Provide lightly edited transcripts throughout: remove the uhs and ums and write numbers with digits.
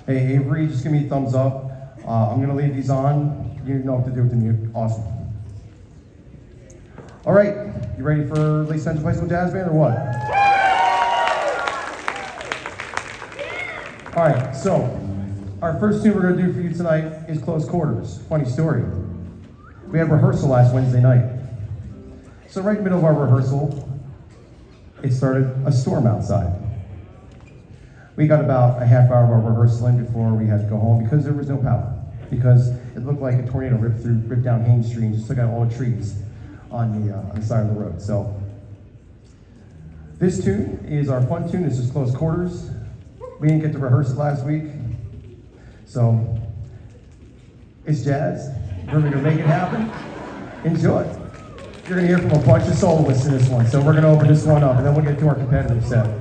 Hey, Avery, just give me a thumbs up. I'm gonna leave these on. You know what to do with the mute. Awesome. All right, you ready for Lacey Central High School Jazz Band or what? All right, so our first tune we're gonna do for you tonight is Close Quarters. Funny story. We had rehearsal last Wednesday night. So right in the middle of our rehearsal, it started a storm outside. We got about a half hour of our rehearsal in before we had to go home because there was no power. Because it looked like a tornado ripped down Haynes Street and just took out all the trees on the side of the road. So this tune is our fun tune. This is Close Quarters. We didn't get to rehearse it last week. So it's jazz. We're gonna make it happen. Enjoy. You're gonna hear from a bunch of soloists in this one. So we're gonna open this one up and then we'll get to our competitive set.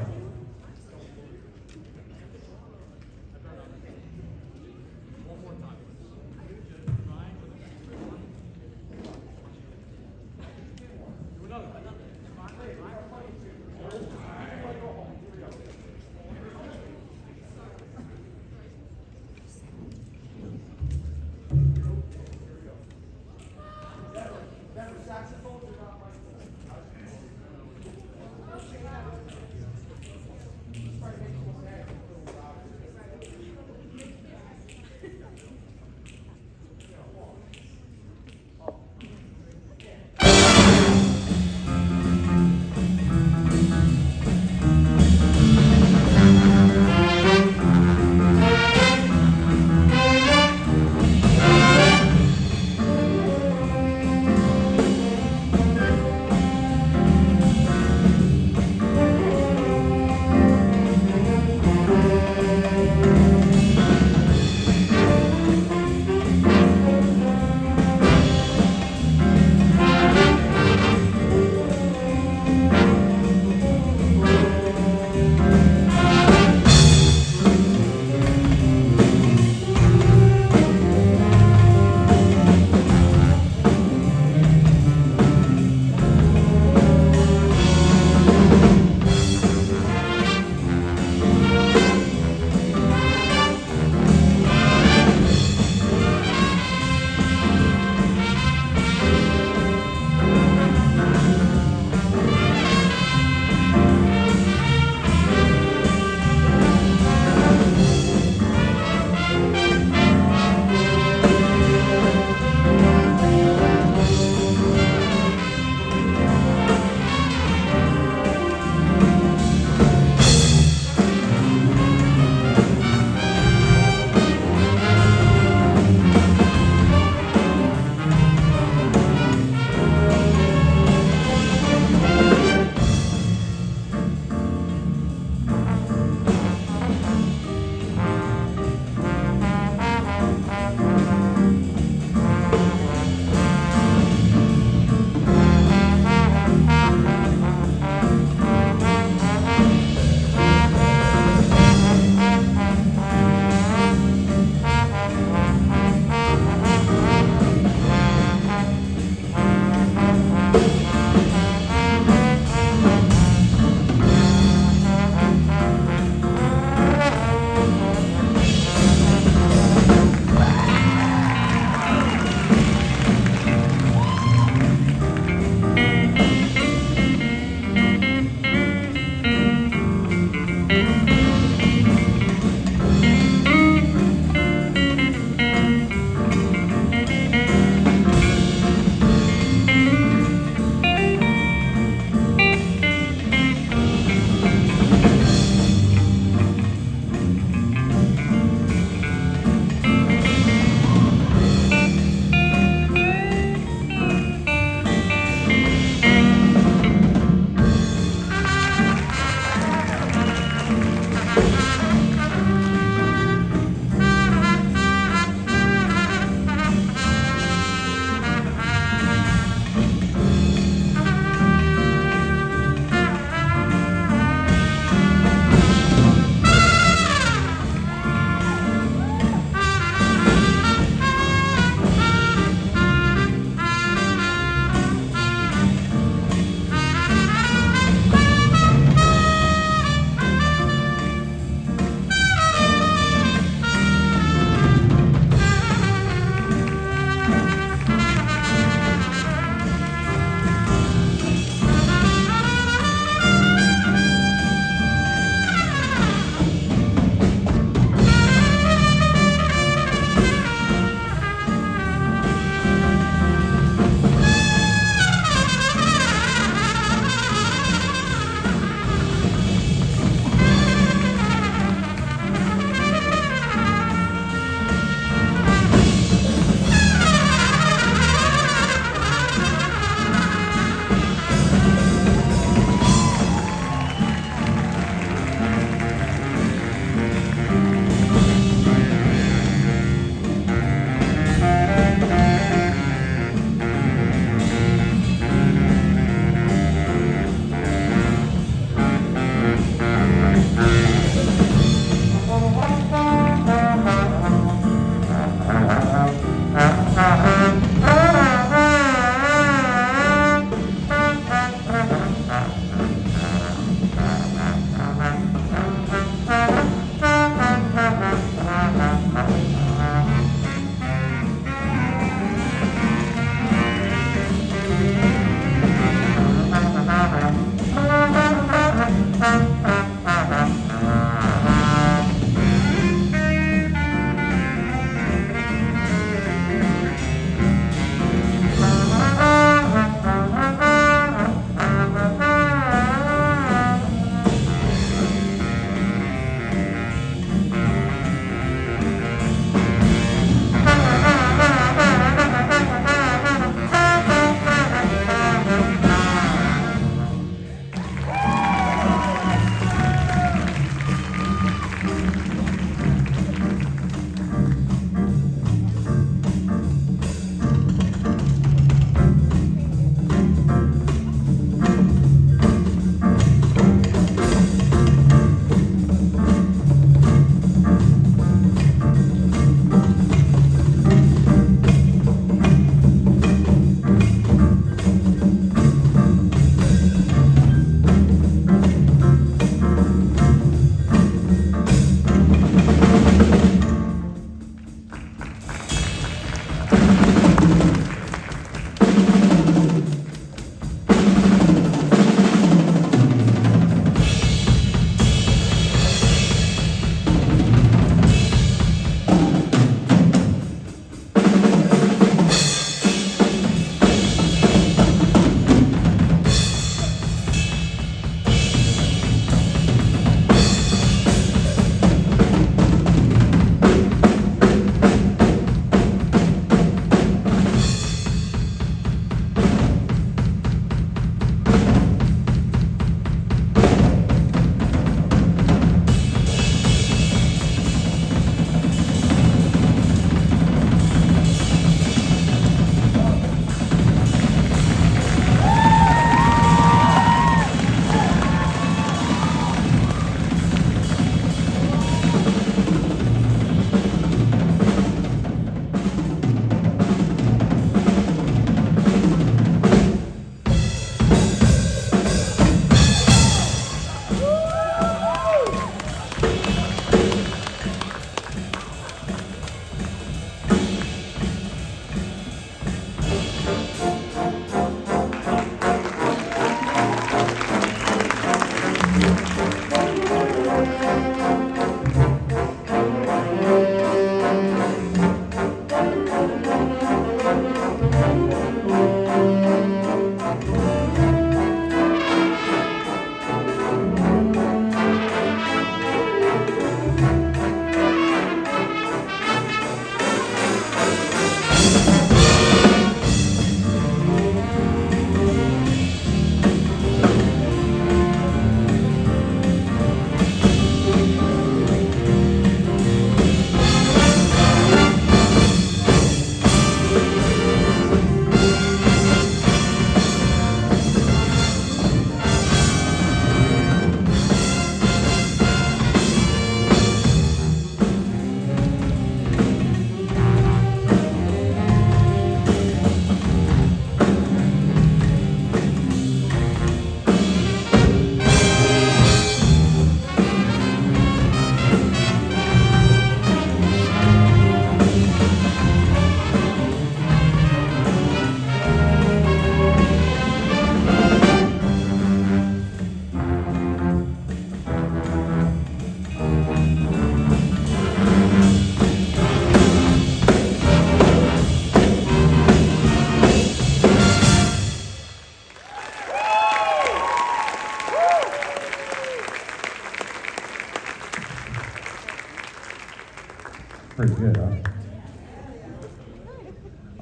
Pretty good,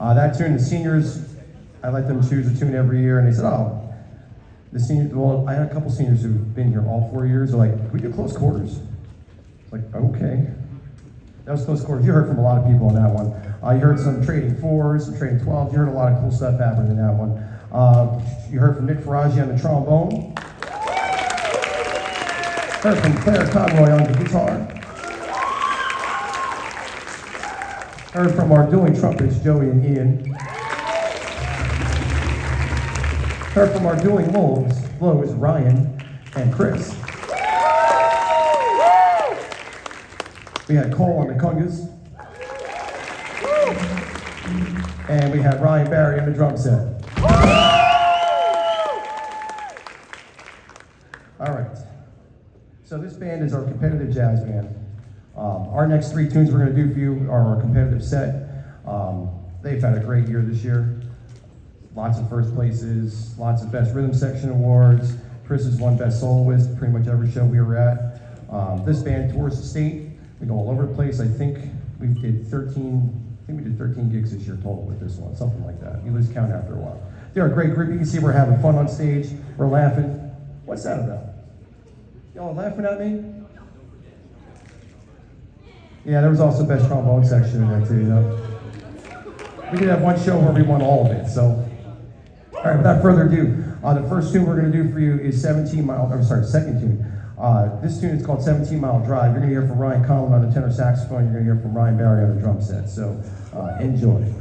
huh? That tune, the seniors, I let them choose a tune every year, and they said, oh, the seniors, well, I had a couple seniors who've been here all 4 years. They're like, can we do close quarters? It's like, okay. That was close quarters. You heard from a lot of people on that one. You heard some trading fours, some trading 12s. You heard a lot of cool stuff happening in that one. You heard from Nick Faraji on the trombone. Heard from Claire Conroy on the guitar. Heard from our dueling trumpets, Joey and Ian. Heard from our dueling blows, Ryan and Chris. We had Cole on the congas. And we had Ryan Barry on the drum set. All right. So this band is our competitive jazz band. Our next 3 tunes we're going to do for you are our competitive set. They've had a great year this year. Lots of first places, lots of best rhythm section awards. Chris has won best soloist pretty much every show we were at. This band tours the state. We go all over the place. I think we did 13 gigs this year total with this one, something like that. You lose count after a while. They're a great group. You can see we're having fun on stage. We're laughing. What's that about? Y'all laughing at me? Yeah, there was also best trombone section in there too, you know. We did have one show where we won all of it, so. All right, without further ado, the first tune we're gonna do for you is second tune. This tune is called 17 Mile Drive. You're gonna hear from Ryan Conlon on the tenor saxophone. You're gonna hear from Ryan Barry on the drum set, so enjoy.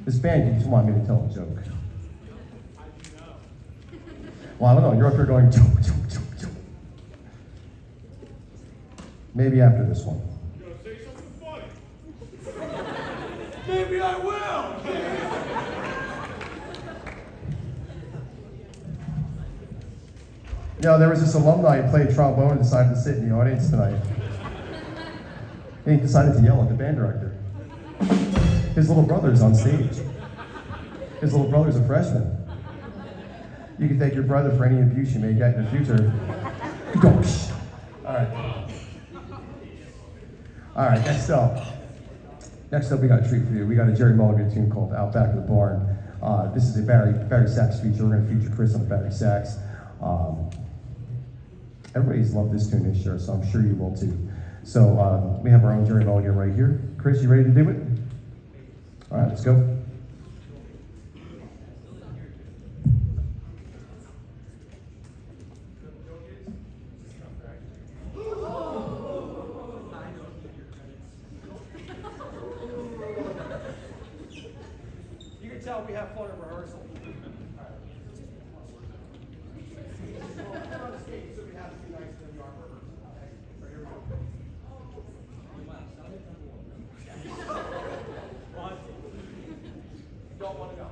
This band just want me to tell a joke. Well, I don't know. You're up here going, joke, joke, joke, joke. Maybe after this one. You gotta say something funny. Maybe I will. You know, there was this alumni who played trombone and decided to sit in the audience tonight. And he decided to yell at the band director. His little brother's on stage. His little brother's a freshman. You can thank your brother for any abuse you may get in the future. All right. All right, next up. Next up, we got a treat for you. We got a Jerry Mulligan tune called Out Back of the Barn. This is a Barry sax feature. We're going to feature Chris on the Barry sax. Everybody's loved this tune this year, so I'm sure you will too. So we have our own Jerry Mulligan right here. Chris, you ready to do it? All right, let's go. You can tell we have fun at rehearsal. Don't want to go.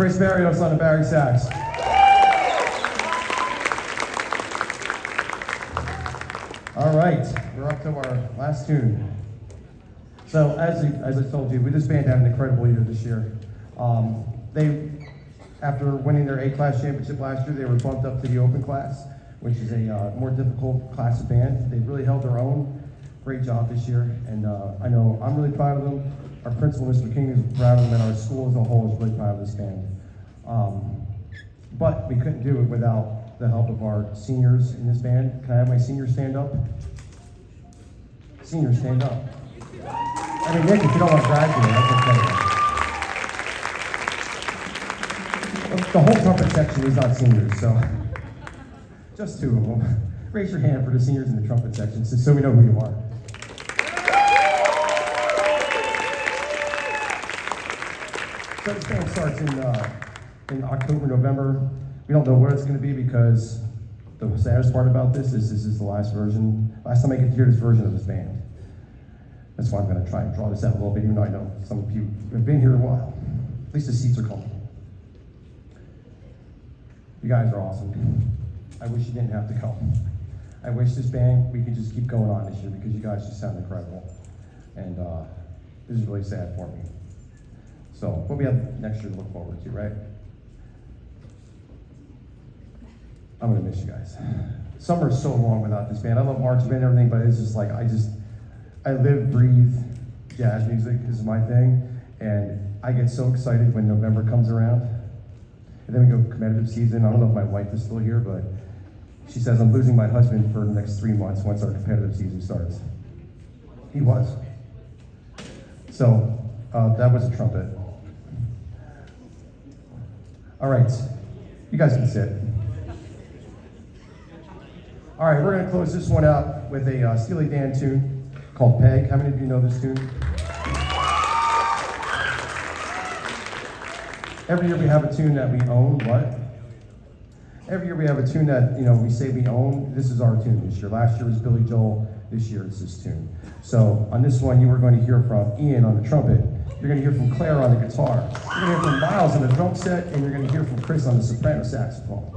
Chris Barrios on the Barry sax. All right, we're up to our last tune. So as I told you, we this band had an incredible year this year. After winning their A-class championship last year, they were bumped up to the open class, which is a more difficult class of band. They really held their own. Great job this year, and I know I'm really proud of them. Our principal, Mr. King, is proud of them, and our school as a whole is really proud of this band. But we couldn't do it without the help of our seniors in this band. Can I have my seniors stand up? Seniors, stand up. I mean, Nick, if you don't want to graduate, that's okay. The whole trumpet section is not seniors, so just two of them. Raise your hand for the seniors in the trumpet section, so we know who you are. So this band starts in October, November. We don't know where it's going to be because the saddest part about this is the last time I get to hear this version of this band. That's why I'm going to try and draw this out a little bit, even though I know some of you have been here a while. At least the seats are comfortable. You guys are awesome. I wish you didn't have to come. I wish this band, we could just keep going on this year because you guys just sound incredible. And this is really sad for me. So, what we have next year to look forward to, right? I'm gonna miss you guys. Summer's so long without this band. I love marching band and everything, but it's just like, I live, breathe jazz music is my thing. And I get so excited when November comes around. And then we go competitive season. I don't know if my wife is still here, but she says I'm losing my husband for the next 3 months once our competitive season starts. He was. So that was a trumpet. All right, you guys can sit. All right, we're gonna close this one out with a Steely Dan tune called Peg. How many of you know this tune? Every year we have a tune that we own, what? Every year we have a tune that, we say we own. This is our tune this year. Last year was Billy Joel, this year it's this tune. So on this one, you are going to hear from Ian on the trumpet. You're going to hear from Claire on the guitar. You're going to hear from Miles on the drum set, and you're going to hear from Chris on the soprano saxophone.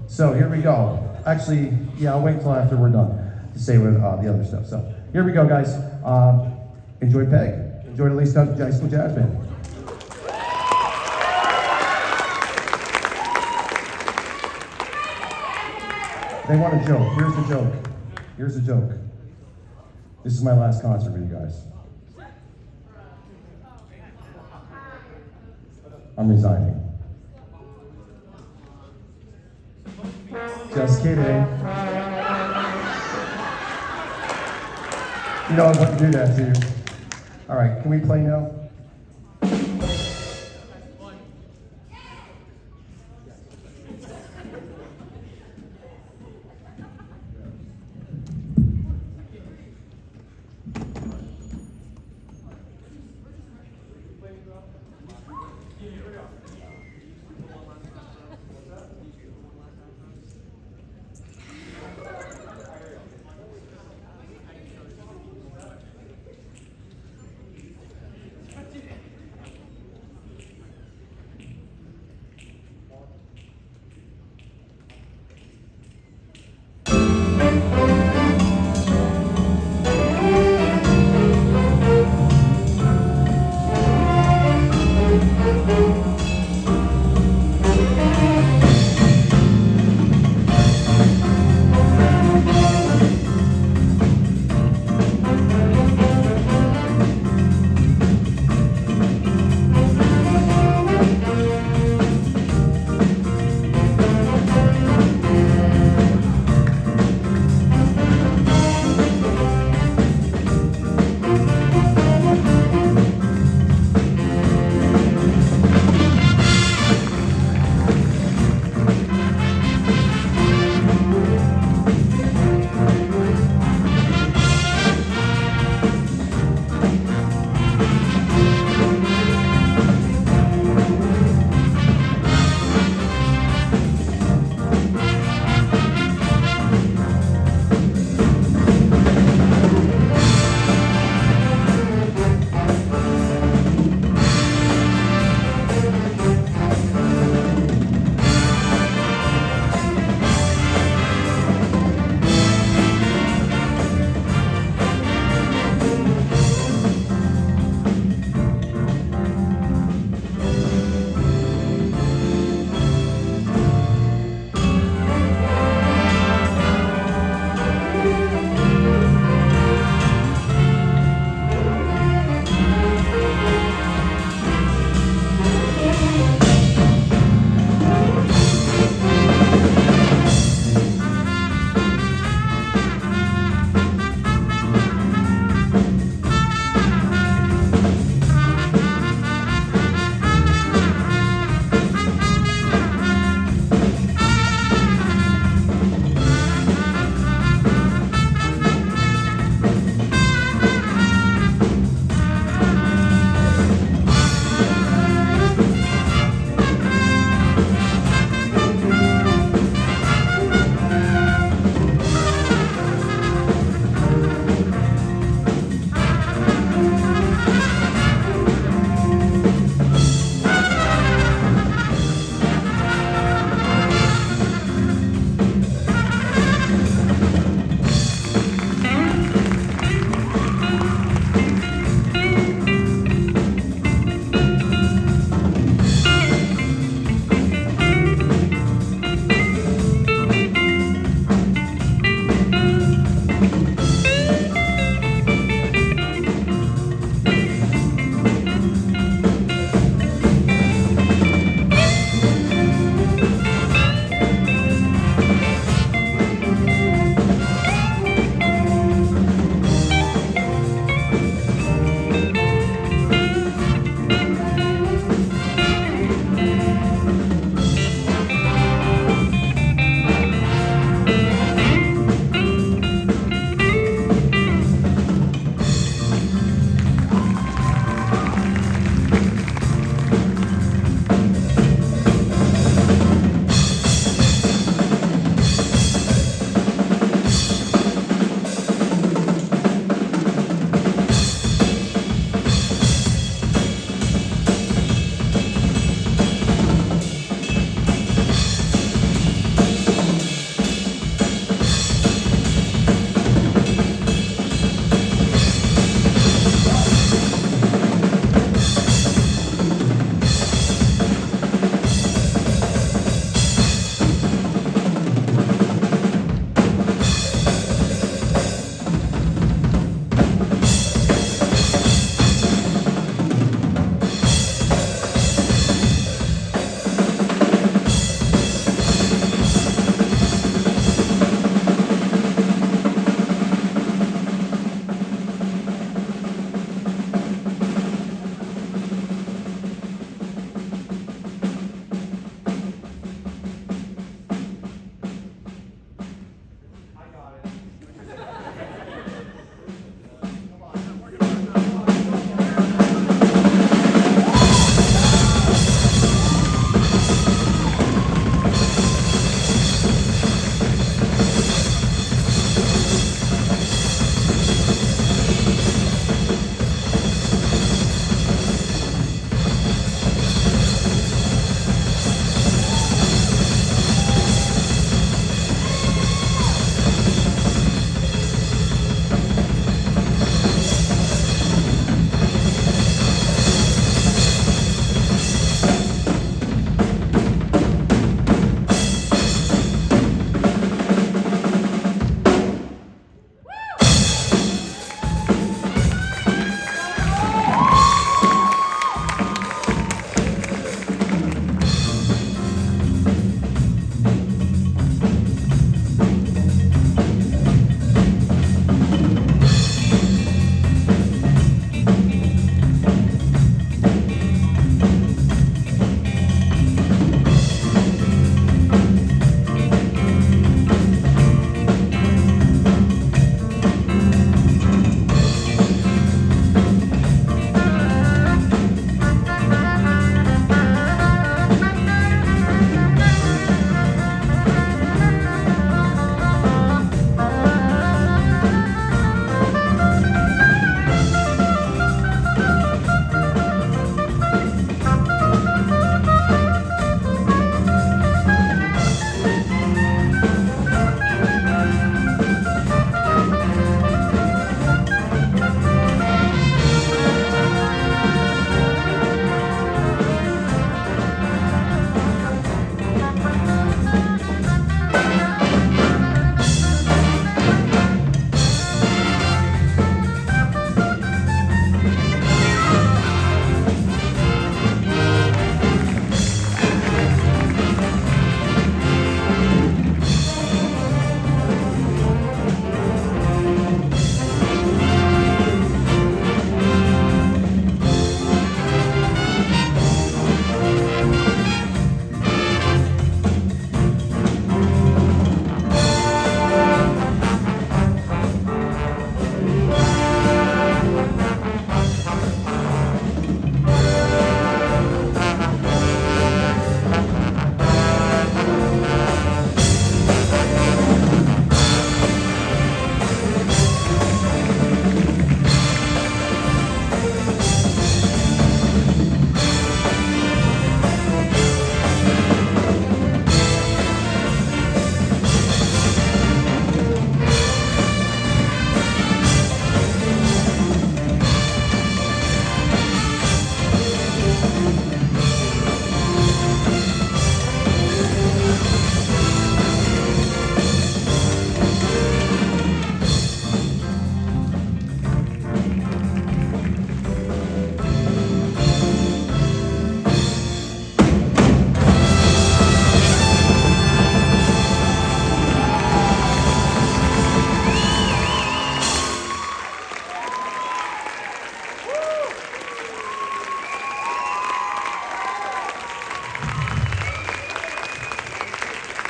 So here we go. Actually, yeah, I'll wait until after we're done to say with the other stuff. So here we go, guys. Enjoy Peg. Enjoy the Lacey Township High School Jazz Band. They want a joke. Here's the joke. Here's the joke. This is my last concert with you guys. I'm resigning. Just kidding. You know I wouldn't do that to you. All right, can we play now?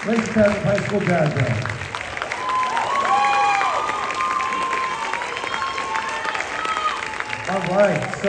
Lacey Township High School Jazz Band. All right, so